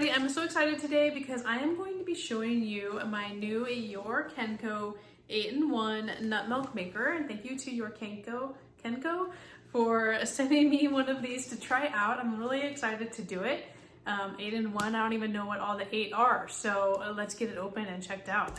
everybody, I'm so excited today because I am going to be showing you my new YourKenko 8-in-1 nut milk maker, and thank you to YourKenko for sending me one of these to try out. I'm really excited to do it. 8-in-1, I don't even know what all the 8 are, so let's get it open and checked out.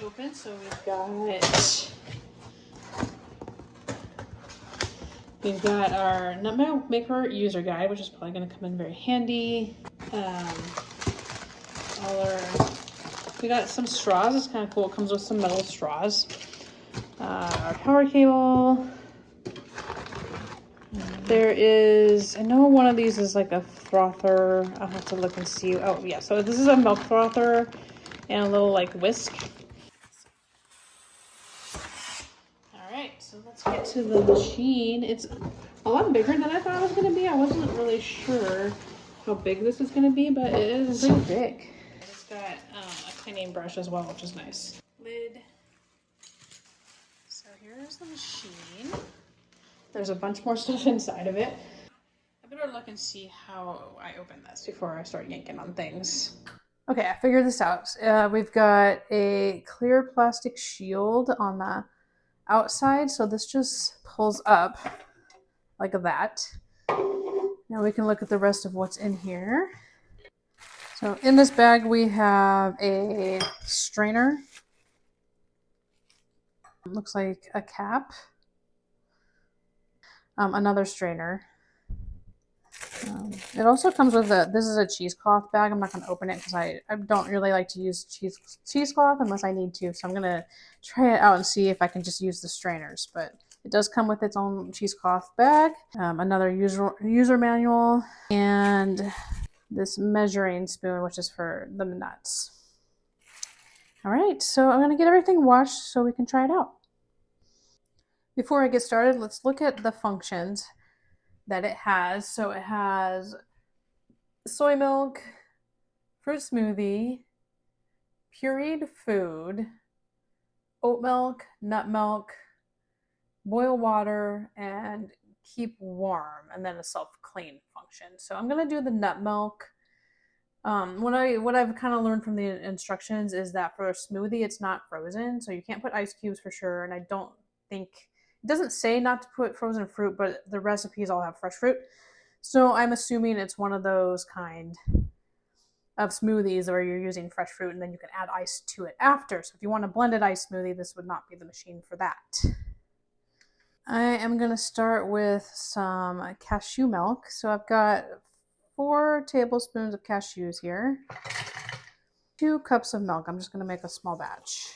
Open, so we've got our nut milk maker user guide, which is probably going to come in very handy. We got some straws. It's kind of cool. It comes with some metal straws. Our power cable. There is, I know one of these is like a frother. I'll have to look and see. Oh yeah, so this is a milk frother and a little like whisk. So let's get to the machine. It's a lot bigger than I thought it was going to be. I wasn't really sure how big this is going to be, but it is pretty big. It's got a cleaning brush as well, which is nice. Lid. So here's the machine. There's a bunch more stuff inside of it. I better look and see how I open this before I start yanking on things. Okay, I figured this out. We've got a clear plastic shield on the outside, so this just pulls up like that. Now we can look at the rest of what's in here. So in this bag we have a strainer. It looks like a cap. Another strainer. It also comes with this is a cheesecloth bag. I'm not going to open it because I don't really like to use cheesecloth unless I need to. So I'm going to try it out and see if I can just use the strainers. But it does come with its own cheesecloth bag. Another user manual. And this measuring spoon, which is for the nuts. All right, so I'm going to get everything washed so we can try it out. Before I get started, let's look at the functions that it has. So it has soy milk, fruit smoothie, pureed food, oat milk, nut milk, boil water, and keep warm, and then a self-clean function. So I'm going to do the nut milk. What I've kind of learned from the instructions is that for a smoothie, it's not frozen, so you can't put ice cubes for sure, and I don't think, it doesn't say not to put frozen fruit, but the recipes all have fresh fruit. So I'm assuming it's one of those kind of smoothies where you're using fresh fruit and then you can add ice to it after. So if you want a blended ice smoothie, this would not be the machine for that. I am going to start with some cashew milk. So I've got 4 tablespoons of cashews here. 2 cups of milk. I'm just going to make a small batch.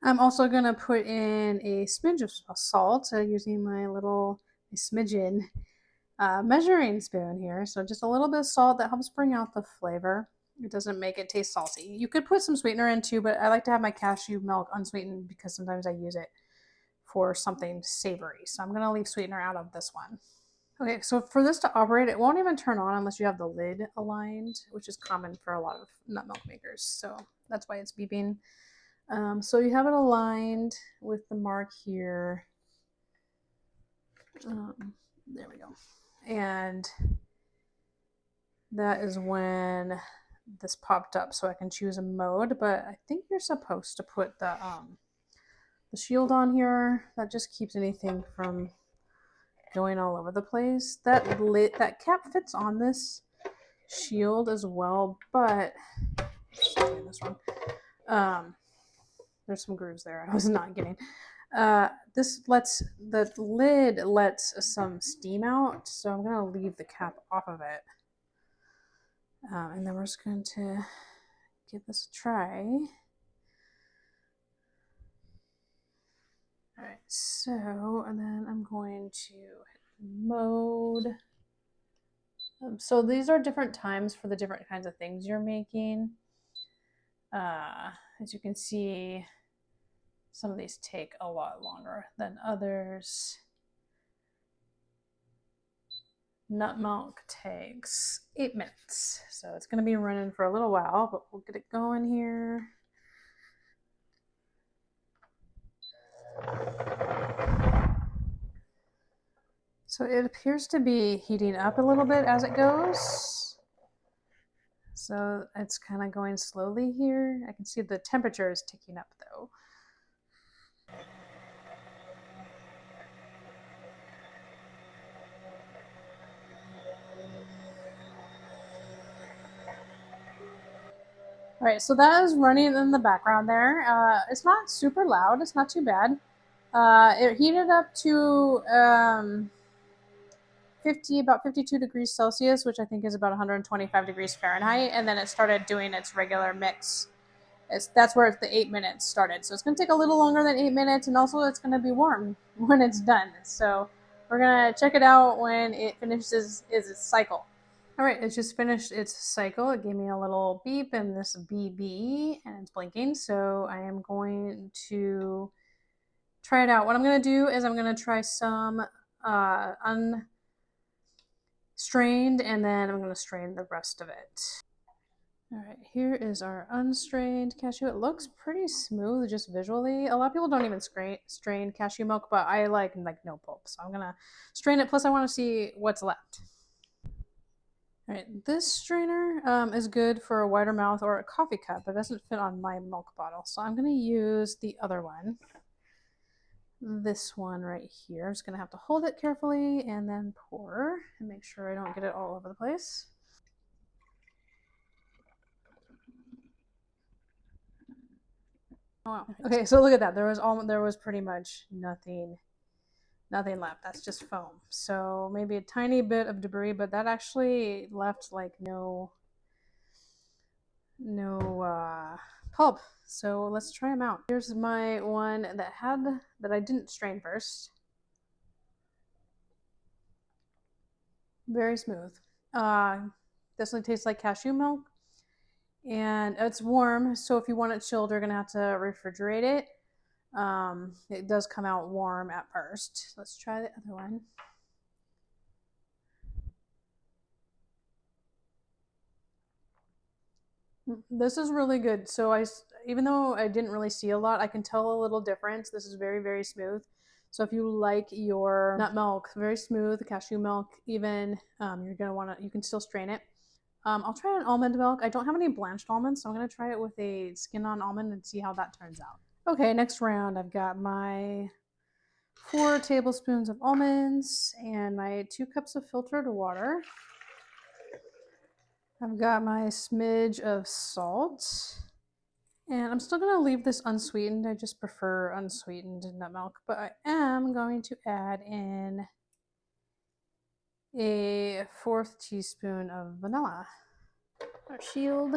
I'm also going to put in a smidge of salt using my little smidgen measuring spoon here. So just a little bit of salt that helps bring out the flavor. It doesn't make it taste salty. You could put some sweetener in too, but I like to have my cashew milk unsweetened because sometimes I use it for something savory. So I'm going to leave sweetener out of this one. Okay, so for this to operate, it won't even turn on unless you have the lid aligned, which is common for a lot of nut milk makers. So that's why it's beeping. So you have it aligned with the mark here. There we go. And that is when this popped up, so I can choose a mode. But I think you're supposed to put the shield on here. That just keeps anything from going all over the place. That cap fits on this shield as well, but this one. There's some grooves there I was not getting. The lid lets some steam out, so I'm going to leave the cap off of it. And then we're just going to give this a try. All right, so, and then I'm going to hit mode. So these are different times for the different kinds of things you're making. As you can see, some of these take a lot longer than others. Nut milk takes 8 minutes. so it's going to be running for a little while, but we'll get it going here. So it appears to be heating up a little bit as it goes. So it's kind of going slowly here. I can see the temperature is ticking up though. All right, so that is running in the background there. It's not super loud. It's not too bad. It heated up to about 52 degrees Celsius, which I think is about 125 degrees Fahrenheit, and then it started doing its regular mix. That's where the 8 minutes started. So it's going to take a little longer than 8 minutes, and also it's going to be warm when it's done. So we're going to check it out when it finishes its cycle. All right, it just finished its cycle. It gave me a little beep and this BB, and it's blinking. So I am going to try it out. What I'm going to do is I'm going to try some unstrained, and then I'm going to strain the rest of it. All right, here is our unstrained cashew. It looks pretty smooth just visually. A lot of people don't even strain cashew milk, but I like no pulp. So I'm going to strain it. Plus I want to see what's left. All right, this strainer is good for a wider mouth or a coffee cup, but it doesn't fit on my milk bottle. So I'm going to use the other one, this one right here. I'm just going to have to hold it carefully and then pour and make sure I don't get it all over the place. Oh, wow. Okay, so look at that. There was pretty much nothing left. That's just foam. So maybe a tiny bit of debris, but that actually left like no pulp. So let's try them out. Here's my one that I didn't strain first. Very smooth. Definitely tastes like cashew milk, and it's warm. So if you want it chilled, you're gonna have to refrigerate it. It does come out warm at first. Let's try the other one. This is really good. So even though I didn't really see a lot, I can tell a little difference. This is very, very smooth. So if you like your nut milk very smooth, cashew milk even, you're gonna want to. You can still strain it. I'll try an almond milk. I don't have any blanched almonds, so I'm gonna try it with a skin-on almond and see how that turns out. Okay, next round. I've got my 4 tablespoons of almonds and my 2 cups of filtered water. I've got my smidge of salt. And I'm still going to leave this unsweetened. I just prefer unsweetened nut milk. But I am going to add in a 4th teaspoon of vanilla. Our shield.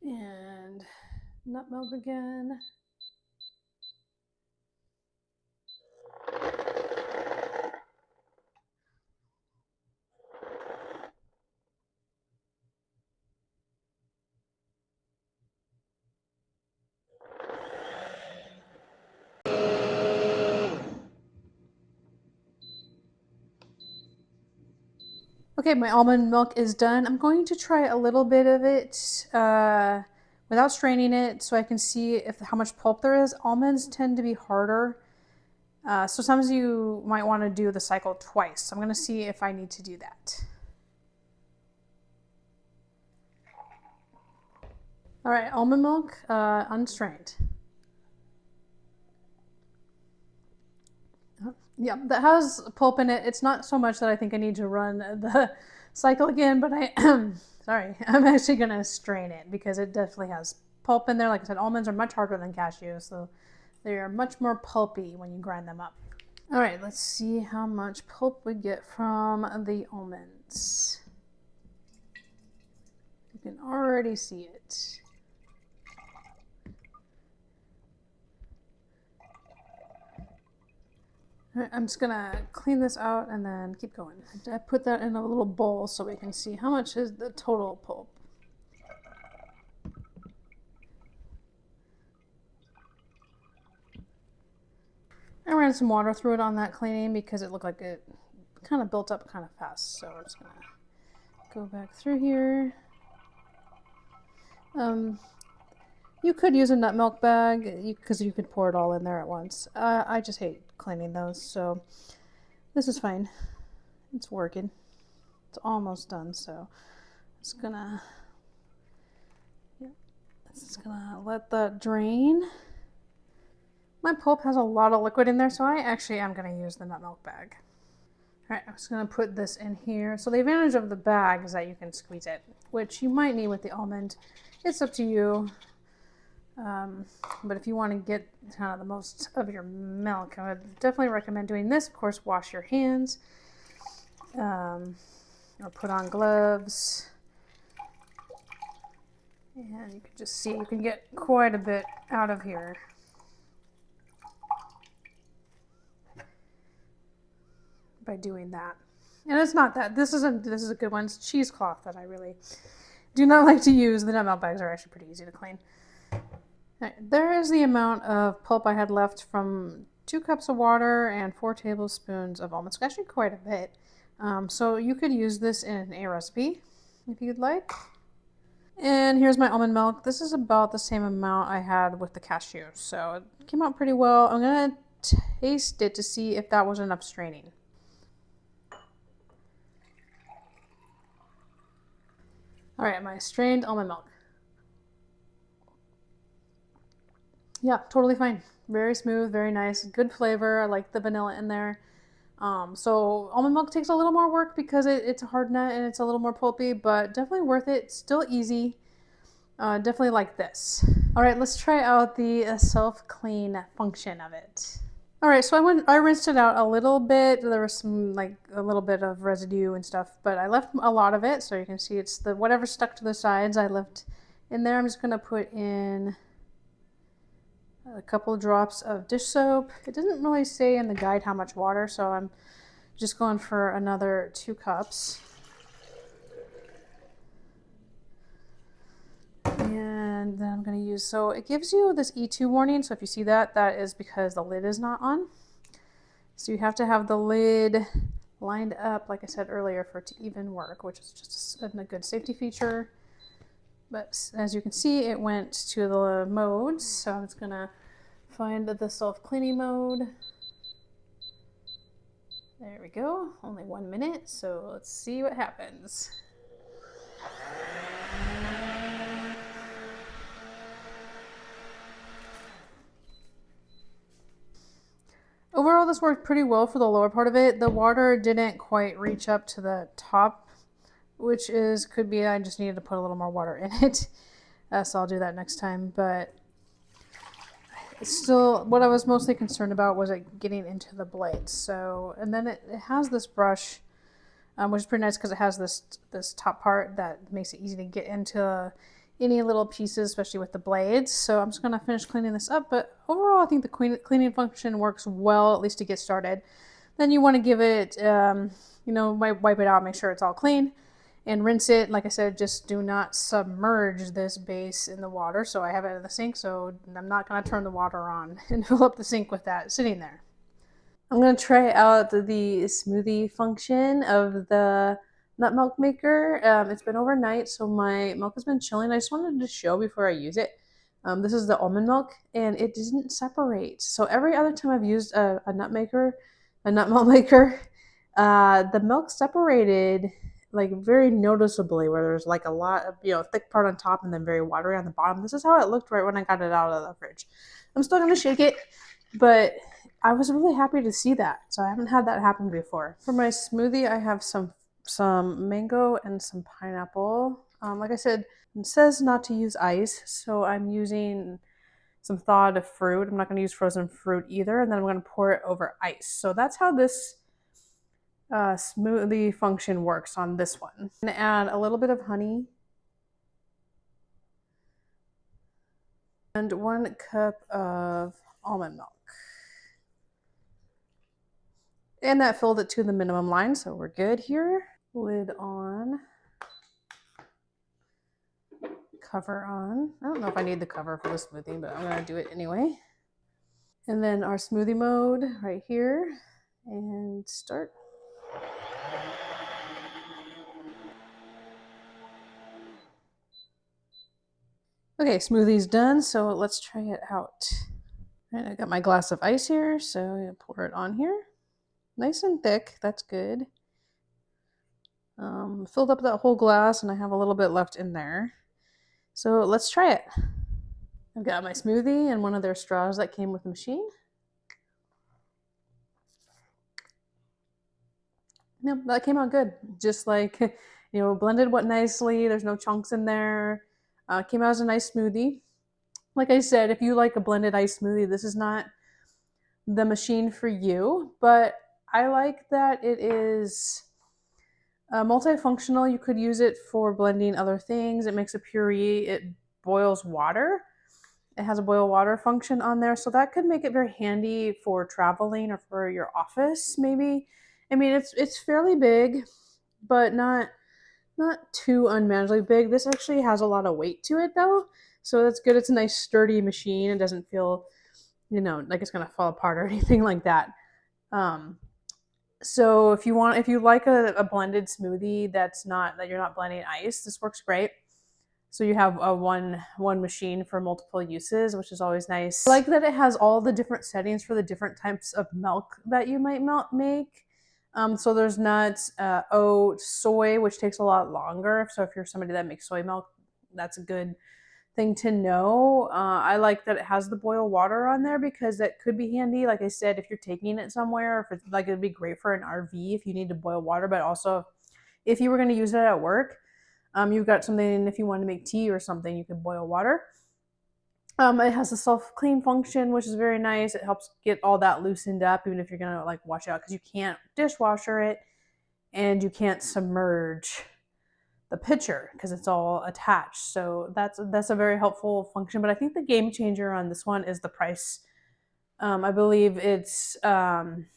And nut milk again. Okay, my almond milk is done. I'm going to try a little bit of it without straining it so I can see how much pulp there is. Almonds tend to be harder. So sometimes you might want to do the cycle twice. So I'm going to see if I need to do that. All right, almond milk, unstrained. Yeah, that has pulp in it. It's not so much that I think I need to run the cycle again, but I'm actually going to strain it because it definitely has pulp in there. Like I said, almonds are much harder than cashews, so they are much more pulpy when you grind them up. All right, let's see how much pulp we get from the almonds. You can already see it. All right, I'm just gonna clean this out and then keep going. I put that in a little bowl so we can see how much is the total pulp. I ran some water through it on that cleaning because it looked like it kind of built up kind of fast. So we're just gonna Go back through here. You could use a nut milk bag because you could pour it all in there at once. I just hate cleaning those, so this is fine. It's working. It's almost done, so it's gonna let that drain. My pulp has a lot of liquid in there, so I actually am gonna use the nut milk bag. All right, I'm just gonna put this in here. So the advantage of the bag is that you can squeeze it, which you might need with the almond. It's up to you. But if you want to get kind of the most of your milk, I would definitely recommend doing this. Of course, wash your hands, or put on gloves. And you can just see, you can get quite a bit out of here. By doing that. And it's not that, this is a good one. It's cheesecloth that I really do not like to use. The nut milk bags are actually pretty easy to clean. Right, there is the amount of pulp I had left from 2 cups of water and 4 tablespoons of almonds. Actually quite a bit. So you could use this in a recipe if you'd like. And here's my almond milk. This is about the same amount I had with the cashew. So it came out pretty well. I'm going to taste it to see if that was enough straining. All right, my strained almond milk. Yeah, totally fine. Very smooth, very nice, good flavor. I like the vanilla in there. So almond milk takes a little more work because it's a hard nut and it's a little more pulpy, but definitely worth it. Still easy. Definitely like this. All right, let's try out the self-clean function of it. All right, so I rinsed it out a little bit. There was some like a little bit of residue and stuff, but I left a lot of it, so you can see it's the whatever stuck to the sides I left in there. I'm just gonna put in a couple of drops of dish soap. It doesn't really say in the guide how much water, so I'm just going for another 2 cups. And then I'm going to use, so it gives you this E2 warning. So if you see that, that is because the lid is not on. So you have to have the lid lined up, like I said earlier, for it to even work, which is just a good safety feature. But as you can see, it went to the modes. So I'm just going to find the self-cleaning mode. There we go. Only 1 minute. So let's see what happens. Overall, this worked pretty well for the lower part of it. The water didn't quite reach up to the top, which could be I just needed to put a little more water in it. So I'll do that next time. But still, what I was mostly concerned about was it getting into the blades. So, and then it has this brush, which is pretty nice because it has this top part that makes it easy to get into any little pieces, especially with the blades. So I'm just going to finish cleaning this up. But overall, I think the cleaning function works well, at least to get started. Then you want to give it, wipe it out, make sure it's all clean, and rinse it. Like I said, just do not submerge this base in the water. So I have it in the sink, so I'm not going to turn the water on and fill up the sink with that sitting there. I'm going to try out the smoothie function of the nut milk maker. It's been overnight, so my milk has been chilling. I just wanted to show before I use it. This is the almond milk, and it didn't separate. So every other time I've used a nut milk maker, the milk separated like very noticeably, where there's like a lot of thick part on top and then very watery on the bottom. This is how it looked right when I got it out of the fridge. I'm still gonna shake it, but I was really happy to see that. So I haven't had that happen before. For my smoothie, I have some mango and some pineapple. Like I said, it says not to use ice, so I'm using some thawed fruit. I'm not going to use frozen fruit either, and then I'm going to pour it over ice. So that's how this smoothie function works on this one. I'm going to add a little bit of honey and 1 cup of almond milk. And that filled it to the minimum line, so we're good here. Lid on. Cover on. I don't know if I need the cover for the smoothie, but I'm gonna do it anyway. And then our smoothie mode right here, and start. Okay, smoothie's done, so let's try it out. All right, I got my glass of ice here, so I'm gonna pour it on here. Nice and thick, that's good. Filled up that whole glass, and I have a little bit left in there. So let's try it. I've got my smoothie and one of their straws that came with the machine. Yep, that came out good. Just like, blended what nicely. There's no chunks in there. Came out as a nice smoothie. Like I said, if you like a blended ice smoothie, this is not the machine for you. But I like that it is multifunctional. You could use it for blending other things. It makes a puree. It boils water. It has a boil water function on there, so that could make it very handy for traveling or for your office, maybe. I mean, it's fairly big, but not too unmanageably big. This actually has a lot of weight to it, though, so that's good. It's a nice sturdy machine. It doesn't feel, like it's gonna fall apart or anything like that. So if you like a blended smoothie that you're not blending ice, this works great. So you have a one machine for multiple uses, which is always nice. I like that it has all the different settings for the different types of milk that you might make. So there's nuts, oat, soy, which takes a lot longer. So if you're somebody that makes soy milk, that's a good thing to know. I like that it has the boil water on there because that could be handy. Like I said, if you're taking it somewhere, if it's, like, it'd be great for an RV if you need to boil water, but also if you were going to use it at work. You've got something, if you want to make tea or something, you can boil water. It has a self-clean function, which is very nice. It helps get all that loosened up, even if you're going to like wash it out, because you can't dishwasher it and you can't submerge the pitcher because it's all attached. So that's a very helpful function. But I think the game changer on this one is the price. I believe it's around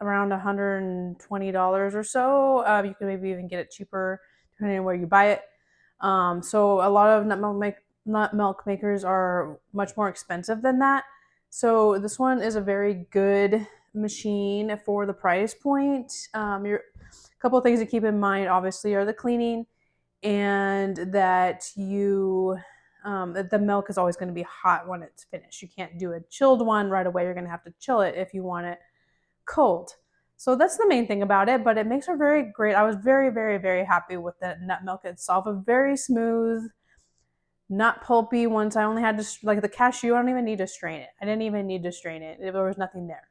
$120 or so. You can maybe even get it cheaper depending on where you buy it. So a lot of nut milk makers are much more expensive than that. So this one is a very good machine for the price point. A couple of things to keep in mind, obviously, are the cleaning and that the milk is always going to be hot when it's finished. You can't do a chilled one right away. You're going to have to chill it if you want it cold. So that's the main thing about it, but it makes her very great. I was very, very, very happy with the nut milk itself. A very smooth, not pulpy ones. I only had to, like the cashew, I don't even need to strain it. I didn't even need to strain it. There was nothing there.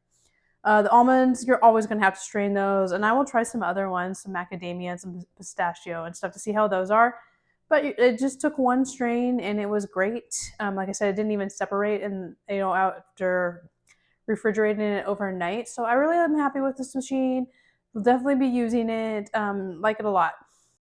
The almonds, you're always going to have to strain those. And I will try some other ones, some macadamia and some pistachio and stuff to see how those are. But it just took one strain and it was great. Like I said, it didn't even separate and, after refrigerating it overnight. So I really am happy with this machine. Will definitely be using it. Like it a lot.